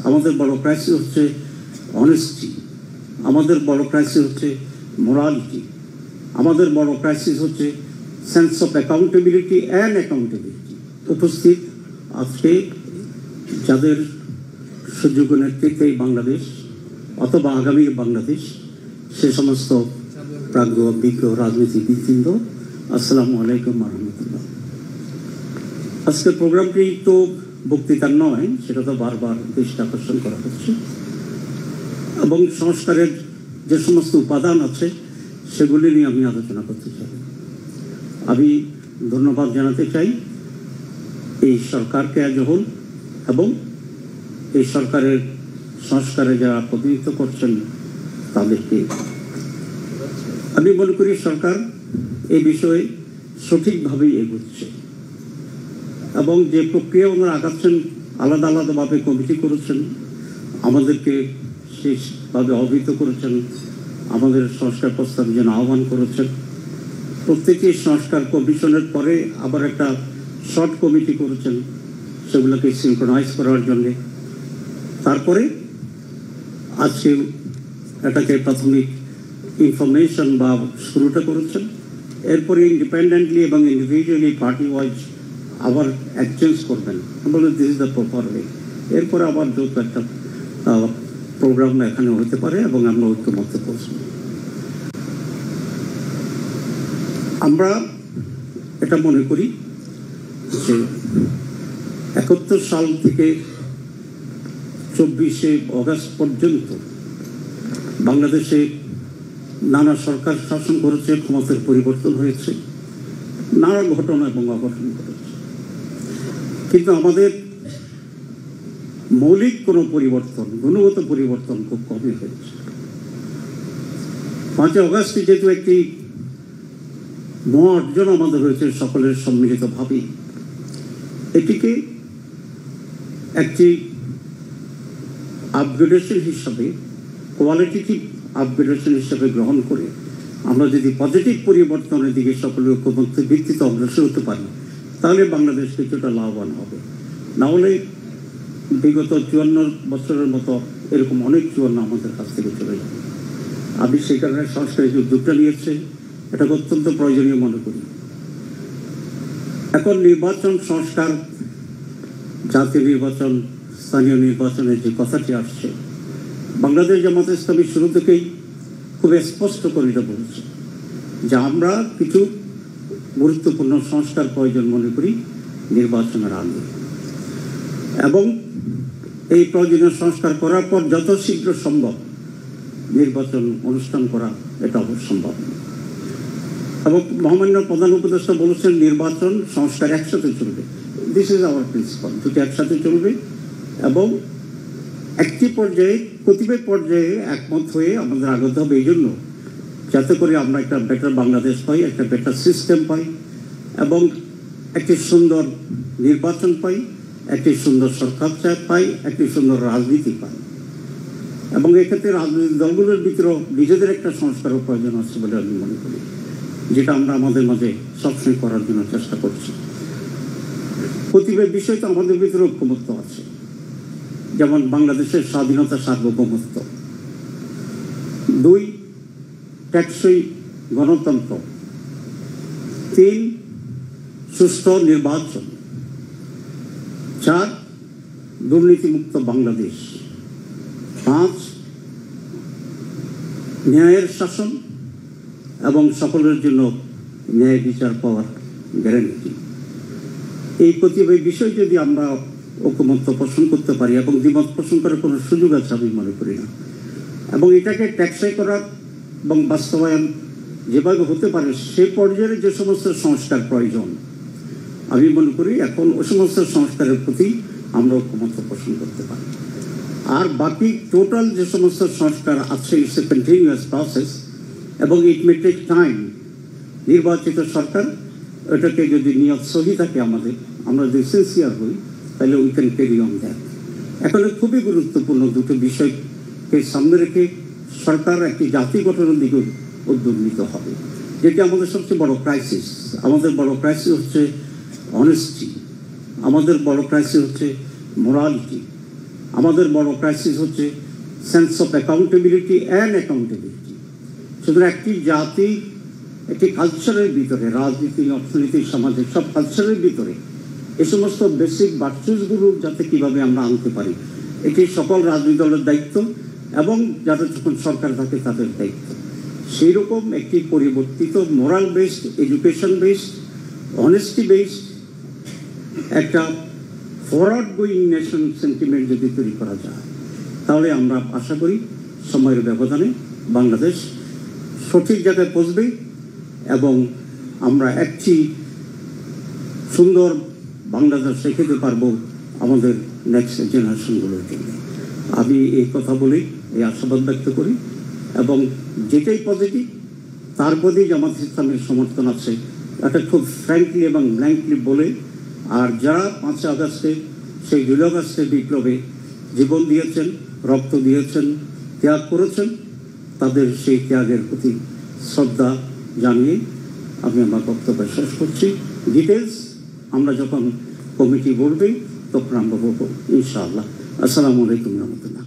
আমাদের বড় ক্রাইসিস হচ্ছে অনেস্টি, আমাদের বড় ক্রাইসিস হচ্ছে মোরালিটি, আমাদের বড় ক্রাইসিস হচ্ছে sense of accountability and accountability. উপস্থিত আজকে যাদের সুযোগ্য নেতৃত্বে এই বাংলাদেশ অথবা আগামী বাংলাদেশ, সে সমস্ত প্রাজ্ঞ বিজ্ঞ রাজনীতিবিদবৃন্দ, আসসালামু আলাইকুম রহমতুল্লাহ। আজকের প্রোগ্রামটি তো বক্তৃতার নয়, সেটা তো বারবার দৃষ্টি আকর্ষণ করা হচ্ছে, এবং সংস্কারের যে সমস্ত উপাদান আছে সেগুলি নিয়ে আমি আলোচনা করতে চাই। আমি ধন্যবাদ জানাতে চাই এই সরকারকে আজহল এবং এই সরকারের সংস্কারে যারা প্রতিনিধিত্ব করছেন তাদেরকে। আমি মনে করি সরকার এই বিষয়ে সঠিকভাবেই এগোচ্ছে এবং যে প্রক্রিয়া ওনারা আগাচ্ছেন, আলাদা আলাদাভাবে কমিটি করেছেন, আমাদেরকে সেইভাবে অবহিত করেছেন, আমাদের সংস্কার প্রস্তাব যেন আহ্বান করেছেন। প্রত্যেকটি সংস্কার কমিশনের পরে আবার একটা শর্ট কমিটি করেছেন সেগুলোকে সিনক্রোনাইজ করার জন্যে। তারপরে আজকে এটাকে প্রাথমিক ইনফরমেশন বা শুরুটা করেছেন, এরপরে ইন্ডিপেন্ডেন্টলি এবং ইন্ডিভিজুয়ালি পার্টি ওয়াইজ আবার এক্সচেঞ্জ করবেন, বলে this is the proper way. এরপরে আবার যত একটা প্রোগ্রাম এখানে হতে পারে এবং আমরা ঐক্যমত্যে পৌঁছব। আমরা এটা মনে করি যে 71 সাল থেকে 24শে অগাস্ট পর্যন্ত বাংলাদেশে নানা সরকার শাসন করেছে, ক্ষমতার পরিবর্তন হয়েছে, নানা ঘটনা এবং অঘটন ঘটেছে, কিন্তু আমাদের মৌলিক কোনো পরিবর্তন, গুণগত পরিবর্তন খুব কমই হয়েছে। 5 অগাস্টে যেহেতু একটি মহা অর্জন আমাদের হয়েছে সকলের সম্মিলিতভাবেই, এটিকে একটি আপগ্রেডেশন হিসাবে, কোয়ালিটেটিভ আপগ্রেডেশন হিসাবে গ্রহণ করে আমরা যদি পজিটিভ পরিবর্তনের দিকে সকলের ঐক্যমত্যের ভিত্তিতে অগ্রসর হতে পারি, তাহলে বাংলাদেশ কিছুটা লাভবান হবে। না হলে বিগত 54 বছরের মতো এরকম অনেক চুয়ান্ন আমাদের কাছ থেকে চলে যাবে। আমি সেই কারণে সংস্কারের যে উদ্যোগটা নিয়েছে এটাকে অত্যন্ত প্রয়োজনীয় মনে করি। এখন নির্বাচন সংস্কার, জাতীয় নির্বাচন, স্থানীয় নির্বাচনের যে কথাটি আসছে, বাংলাদেশ জামাতে ইসলামী শুরু থেকেই খুব স্পষ্ট করে এটা বলছে যে আমরা কিছু গুরুত্বপূর্ণ সংস্কার প্রয়োজন মনে করি নির্বাচনের আগে, এবং এই প্রয়োজনীয় সংস্কার করার পর যত শীঘ্র সম্ভব নির্বাচন অনুষ্ঠান করা এটা অবশ্যম্ভব। এবং মহামান্য প্রধান উপদেষ্টা বলেছেন নির্বাচন সংস্কার একসাথে চলবে। দিস ইজ আওয়ার প্রিন্সিপাল, দুটি একসাথে চলবে এবং একটি পর্যায়ে, কতিপয় পর্যায়ে একমত হয়ে আমাদের আগতে হবে, এই জন্য যাতে করে আমরা একটা বেটার বাংলাদেশ পাই, একটা বেটার সিস্টেম পাই এবং একটি সুন্দর নির্বাচন পাই, একটি সুন্দর সরকার পাই, একটি সুন্দর রাজনীতি পাই। এবং এক্ষেত্রে রাজনৈতিক দলগুলোর ভিতরেও নিজেদের একটা সংস্কারের প্রয়োজন আছে বলে আমি মনে করি, যেটা আমরা আমাদের মাঝে সবসময় করার জন্য চেষ্টা করছি। কতিপয় বিষয় তো আমাদের ভিতরে ঐক্যমত্য আছে, যেমন বাংলাদেশের স্বাধীনতা, সার্বভৌমত্ব; 2 টেকসই গণতন্ত্র; 3 সুষ্ঠু নির্বাচন; 4 দুর্নীতিমুক্ত বাংলাদেশ; 5 ন্যায়ের শাসন এবং সকলের জন্য ন্যায় বিচার পাওয়ার গ্যারান্টি। এই কতিপয় বিষয় যদি আমরা ঐকমত্য পোষণ করতে পারি, এবং দ্বিমত পোষণ করার কোনো সুযোগ আছে আমি মনে করি না, এবং এটাকে টেকসই করার এবং বাস্তবায়ন যেভাবে হতে পারে সে পর্যায়ে যে সমস্ত সংস্কার প্রয়োজন, আমি মনে করি এখন ওই সমস্ত সংস্কারের প্রতি আমরা ঐকমত্য পোষণ করতে পারি। আর বাকি টোটাল যে সমস্ত সংস্কার আছে, ইটস এ কন্টিনিউয়াস প্রসেস এবং ইট মে টেক টাইম। নির্বাচিত সরকার এটাকে যদি নিয়ত সহি থাকে, আমরা যদি সিনসিয়ার হই, তাহলে we can carry on that. এখন খুবই গুরুত্বপূর্ণ দুটো বিষয়কে সামনে রেখে সরকার একটি জাতি গঠনের দিকে উদ্যোগ নিতে হবে, যেটি আমাদের সবচেয়ে বড় ক্রাইসিস। আমাদের বড় ক্রাইসিস হচ্ছে অনেস্টি, আমাদের বড় ক্রাইসিস হচ্ছে মোরালিটি, আমাদের বড় ক্রাইসিস হচ্ছে sense of accountability and accountability. সুতরাং একটি জাতি একটি কালচারের ভিতরে, রাজনীতি, অর্থনীতি, সামাজিক সব কালচারের ভিতরে এই সমস্ত বেসিক ভার্চুসগুলো যাতে কিভাবে আমরা আনতে পারি, এটি সকল রাজনৈতিক দলের দায়িত্ব এবং যাদের যখন সরকার থাকে তাদের দায়িত্ব। সেই রকম একটি পরিবর্তিত moral based, education based, honesty based একটা ফরওয়ার্ড গোয়িং নেশন সেন্টিমেন্ট যদি তৈরি করা যায়, তাহলে আমরা আশা করি সময়ের ব্যবধানে বাংলাদেশ সঠিক জায়গায় পৌঁছবে এবং আমরা একটি সুন্দর বাংলাদেশ রেখে দিতে পারবো আমাদের নেক্সট জেনারেশনগুলোর জন্য। আমি এই কথা বলি, এই আশাবাদ ব্যক্ত করি এবং যেটাই পজিটিভ তার প্রতি জামাত ইসলামের সমর্থন আছে, এটা খুব ফ্র্যাঙ্কলি এবং ব্ল্যাঙ্কলি বলে। আর যারা 5 আগস্টে সেই জুলাই আগস্টের বিপ্লবে জীবন দিয়েছেন, রক্ত দিয়েছেন, ত্যাগ করেছেন, তাদের সেই ত্যাগের প্রতি শ্রদ্ধা জানিয়ে আমি আমার বক্তব্য শেষ করছি। ডিটেলস আমরা যখন কমিটি বলবে তখন আমরা বলবো ইনশাআল্লাহ। আসসালামু আলাইকুম রহমতুল্লাহ।